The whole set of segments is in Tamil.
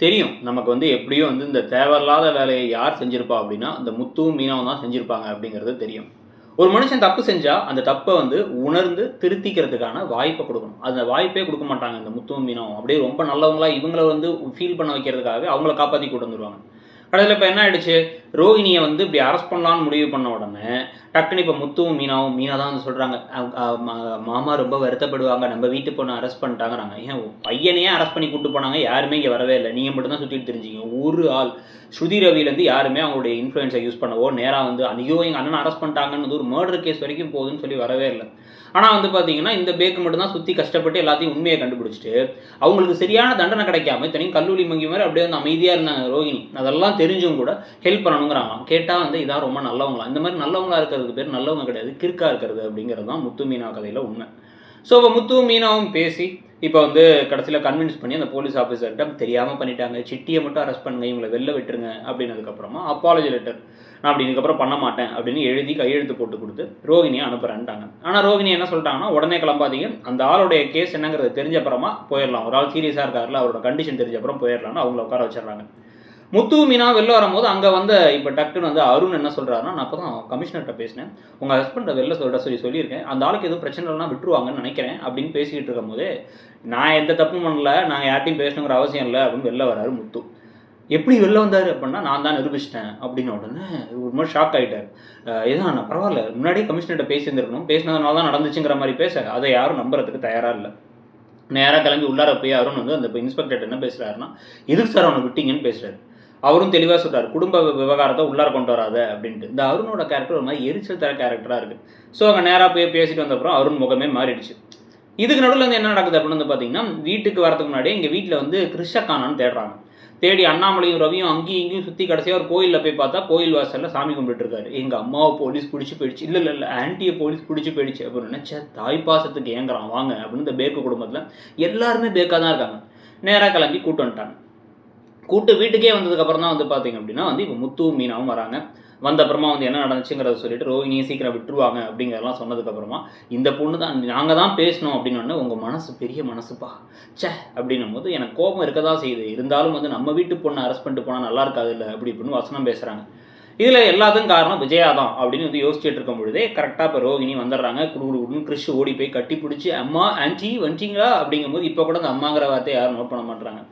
தெரியும். நமக்கு வந்து எப்படியும் வந்து இந்த தேவையில்லாத வேலைய யார் செஞ்சிருப்பா அப்படின்னா, அந்த முத்துவும், மீனாவும் தான் செஞ்சிருப்பாங்க அப்படிங்கிறது தெரியும். ஒரு மனுஷன் தப்பு செஞ்சா, அந்த தப்ப வந்து உணர்ந்து திருத்திக்கிறதுக்கான வாய்ப்ப குடுக்கணும். அந்த வாய்ப்பே குடுக்க மாட்டாங்க இந்த முத்துவும், மீனாவும். அப்படியே ரொம்ப நல்லவங்களா இவங்கள வந்து ஃபீல் பண்ண வைக்கிறதுக்காகவே அவங்கள காப்பாத்தி கூட்டு வந்துருவாங்க. கடைசில இப்ப என்ன ஆயிடுச்சு, ரோகிணிய வந்து இப்படி அரெஸ்ட் பண்ணலான்னு முடிவு பண்ண உடனே, டக்குனு இப்ப முத்துவும், மீனாவும் மீனா தான் வந்து சொல்றாங்க, மாமா ரொம்ப வருத்தப்படுவாங்க. நம்ம வீட்டு பொண்ண அரெஸ்ட் பண்ணிட்டாங்கறாங்க. ஏன் பையனையே அரெஸ்ட் பண்ணி கூட்டு போனாங்க. யாருமே இங்க வரவே இல்ல. நீங்க மட்டும் தான் சுத்திட்டு திரிஞ்சீங்க. ஒரு ஆள் ஸ்ருதி ரவிலேருந்து யாருமே அவங்களுடைய இன்ஃப்ளூயன்ஸை யூஸ் பண்ணவோ, நேரா வந்து ஐயோ எங்க அண்ணனை அரெஸ்ட் பண்ணிட்டாங்கன்னு ஒரு மர்டர் கேஸ் வரைக்கும் போகுதுன்னு சொல்லி வரவே இல்ல. ஆனா வந்து பார்த்தீங்கன்னா, இந்த பேக்கு மட்டும் தான் சுத்தி கஷ்டப்பட்டு எல்லாத்தையும் உண்மைய கண்டுபிடிச்சுட்டு, அவங்களுக்கு சரியான தண்டனை கிடைக்காம, இத்தனைக்கும் கல்லூரி மங்கி மாரி அப்படியே வந்து அமைதியா இருந்தாங்க ரோகிணி. அதெல்லாம் தெரிஞ்சும் கூட ஹெல்ப் பண்ணணுங்கிறாங்களாம். கேட்டா வந்து இதான் ரொம்ப நல்லவங்களாம். இந்த மாரி நல்லவங்களா இருக்கிறதுக்கு பேர் நல்லவங்க கிடையாது. கிறுக்கா இருக்கிறது அப்படிங்கிறது தான் முத்து மீனா கதையில உண்மை. ஸோ இப்போ முத்துவும் மீனாவும் பேசி இப்போ வந்து கடைசியில் கன்வின்ஸ் பண்ணி அந்த போலீஸ் ஆஃபீஸர்கிட்ட தெரியாமல் பண்ணிட்டாங்க, சிட்டியை மட்டும் அரெஸ்ட் பண்ணுங்க, இவங்களை வெளில விட்டுருங்க அப்படின்னதுக்கப்புறமா அப்பாலஜி லெட்டர் நான் அப்படி இதுக்கப்புறம் பண்ண மாட்டேன் அப்படின்னு எழுதி கையெழுத்து போட்டு கொடுத்து ரோகிணியை அனுப்புறேன்ட்டாங்க. ஆனால் ரோகிணி என்ன சொல்லிட்டாங்கன்னா, உடனே கிளம்பாதீங்க, அந்த ஆளுடைய கேஸ் என்னங்கிறது தெரிஞ்ச அப்புறமா போயிடலாம், ஒரு ஆள் சீரியஸாக இருக்காருல அவரோட கண்டிஷன் தெரிஞ்ச அப்புறம் போயிடலாம்னு அவங்கள உட்கார வச்சிடறாங்க. முத்து மீனா வெளில வரும்போது அங்கே வந்து இப்போ டக்குன்னு வந்து அருண் என்ன சொல்கிறாருன்னா, நான் அப்போ தான் கமிஷனர்கிட்ட பேசினேன், உங்கள் ஹஸ்பண்டை வெளில சொல்லியிருக்கேன், அந்த ஆளுக்கு எதுவும் பிரச்சனை இல்லைனா விட்டுருவாங்கன்னு நினைக்கிறேன் அப்படின்னு பேசிக்கிட்டு இருக்கும் போது, நான் எந்த தப்பும் பண்ணல, நாங்கள் யார்ட்டையும் பேசணுங்கிற அவசியம் இல்லை அப்படின்னு வெளில வராரு முத்து. எப்படி வெளில வந்தார் அப்படின்னா, நான் தான் நிரூபிச்சிட்டேன் அப்படின்னு உடனே ஒரு மாதிரி ஷாக் ஆகிட்டார். எதுவும் நான் பரவாயில்ல, முன்னாடியே கமிஷனர்கிட்ட பேசியிருந்துருக்கணும், பேசினதுனால தான் நடந்துச்சுங்கிற மாதிரி பேச அதை யாரும் நம்புறதுக்கு தயாராக இல்லை. நேராக கிளம்பி உள்ளார போய் அருண் வந்து அந்த இன்ஸ்பெக்டர் என்ன பேசுகிறாருன்னா, எதுக்கு சார் அவனை விட்டீங்கன்னு பேசுகிறாரு. அவரும் தெளிவாக சொல்கிறார், குடும்ப விவகாரத்தை உள்ளார கொண்டு வராத அப்படின்ட்டு. இந்த அருணோட கேரக்டர் ஒரு மாதிரி எரிச்சல் தர கேரக்டராக இருக்குது. ஸோ அங்கே நேராக போய் பேசிட்டு வந்தப்பறம் அருண் முகமே மாறிடுச்சு. இதுக்கு நடுவில் வந்து என்ன நடக்குது அப்படின்னு வந்து பார்த்தீங்கன்னா, வீட்டுக்கு வரதுக்கு முன்னாடியே எங்கள் வீட்டில் வந்து கிருஷ்ண காணான்னு தேடுறாங்க. தேடி அண்ணாமலையும் ரவியும் அங்கேயும் இங்கேயும் சுற்றி கடைசியாக ஒரு கோயிலில் போய் பார்த்தா கோயில் வாசலில் சாமி கும்பிட்டுருக்காரு. எங்கள் அம்மாவை போலீஸ் பிடிச்சி போயிடுச்சு, இல்லை ஆன்ட்டியை போலீஸ் பிடிச்சி போயிடுச்சு அப்படின்னு நினச்சா, தாய்ப்பாசத்துக்கு ஏங்குறான் வாங்க அப்படின்னு இந்த பேக்கு குடும்பத்தில் எல்லாருமே பேக்காக தான் இருக்காங்க. நேராக கிளம்பி கூட்டு வந்துட்டாங்க. கூட்டு வீட்டுக்கே வந்ததுக்கப்புறம் தான் வந்து பார்த்தீங்க அப்படின்னா வந்து இப்போ முத்துவும் மீனாவும் வராங்க. வந்த அப்புறமா வந்து என்ன நடந்துச்சுங்கிறத சொல்லிட்டு ரோஹிணியை சீக்கிரம் விட்டுருவாங்க அப்படிங்கிறதெல்லாம் சொன்னதுக்கப்புறமா, இந்த பொண்ணு தான் நாங்கள் தான் பேசணும் அப்படின்னு உங்கள் மனசு பெரிய மனசுப்பா சே அப்படின்னும் போது எனக்கு கோபம் இருக்க தான் செய்யுது, இருந்தாலும் வந்து நம்ம வீட்டு பொண்ணை அரெஸ்ட் பண்ணிட்டு போனால் நல்லா இருக்காது இல்லை அப்படி இப்படின்னு வசனம் பேசுகிறாங்க. இதில் எல்லாத்துக்கும் காரணம் விஜயா தான் அப்படின்னு வந்து யோசிச்சுட்டு இருக்கும் பொழுதே கரெக்டாக இப்போ ரோஹிணி வந்துடுறாங்க. குடுகுடுன்னு கிறிஷ் ஓடி போய் கட்டி பிடிச்சி, அம்மா ஆன்ட்டி வந்துட்டீங்களா அப்படிங்கும்போது இப்போ கூட அந்த அம்மாங்கிற வார்த்தையை யாரும் நோட் பண்ண மாட்டுறாங்க.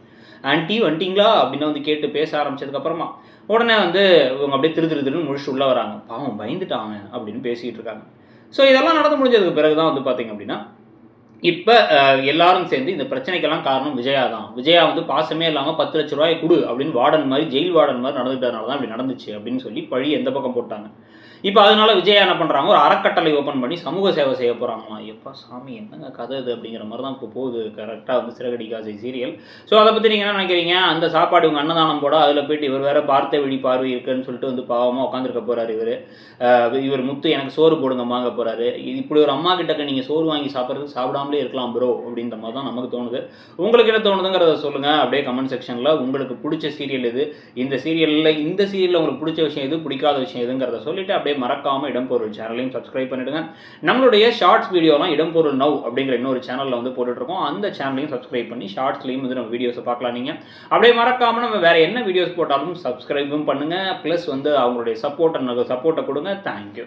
ஆன்ட்டி வந்துட்டிங்களா அப்படின்னு வந்து கேட்டு பேச ஆரம்பிச்சதுக்கப்புறமா உடனே வந்து இவங்க அப்படியே திருன்னு முடிச்சு உள்ளே வராங்க. பாவம் பயந்துட்டாங்க அப்படின்னு பேசிக்கிட்டு இருக்காங்க. ஸோ இதெல்லாம் நடந்து முடிஞ்சதுக்கு பிறகு தான் வந்து பார்த்தீங்க அப்படின்னா, இப்போ எல்லாரும் சேர்ந்து இந்த பிரச்சனைக்கெல்லாம் காரணம் விஜயா தான். விஜயா வந்து பாசமே இல்லாமல் 10 லட்ச ரூபாய் கொடு அப்படின்னு வார்டன் மாதிரி, ஜெயில் வார்டன் மாதிரி நடந்துட்டதுனால தான் இப்படி நடந்துச்சு அப்படின்னு சொல்லி பழி எந்த பக்கம் போட்டாங்க. இப்போ அதனால விஜயா என்ன பண்ணுறாங்க, ஒரு அறக்கட்டளை ஓப்பன் பண்ணி சமூக சேவை செய்ய போகிறாங்களாம். எப்பா சாமி என்னங்க கதை இது அப்படிங்கிற மாதிரி தான் இப்போ போகுது கரெக்டாக வந்து சிறகடிக்காசை சீரியல். ஸோ அதை பற்றி நீங்கள் என்ன நினைக்கிறீங்க? அந்த சாப்பாடு இவங்க அன்னதானம் போட அதில் போய்ட்டு இவர் வேறு பார்த்த விழி பார்வை இருக்குன்னு சொல்லிட்டு வந்து பாவமாக உட்காந்துருக்க போகிறாரு இவர் முத்து எனக்கு சோறு போடுங்கம்மாங்க போகிறாரு. இப்படி ஒரு அம்மா கிட்டக்க நீங்கள் சோறு வாங்கி சாப்பிட்றதுக்கு சாப்பிடாமலே இருக்கலாம் ப்ரோ அப்படின்ற மாதிரி தான் நமக்கு தோணுது. உங்களுக்கு என்ன தோணுதுங்கிறத சொல்லுங்கள் அப்படியே கமெண்ட் செக்ஷனில். உங்களுக்கு பிடிச்ச சீரியல் எது, இந்த சீரியலில் உங்களுக்கு பிடிச்ச விஷயம் எது, பிடிக்காத விஷயம் எதுங்கிறத சொல்லிவிட்டு அப்படியே மறக்காமல் இடம்பொருள் சேனலையும் சப்ஸ்கிரைப் பண்ணிவிடுங்க. நம்மளுடைய ஷார்ட்ஸ் வீடியோலாம் இடம்பொருள் நவ் அப்படிங்கிற இன்னொரு சேனலில் வந்து போட்டுட்ருக்கோம். அந்த சேனலையும் சப்ஸ்கிரைப் பண்ணி ஷார்ட்ஸ்லையும் வந்து நம்ம வீடியோஸை பார்க்கலாம். நீங்கள் அப்படியே மறக்காமல் நம்ம வேறு என்ன வீடியோஸ் போட்டாலும் சப்ஸ்கிரைபும் பண்ணுங்கள். ப்ளஸ் வந்து அவங்களுடைய சப்போர்ட்டை கொடுங்க. தேங்க்யூ.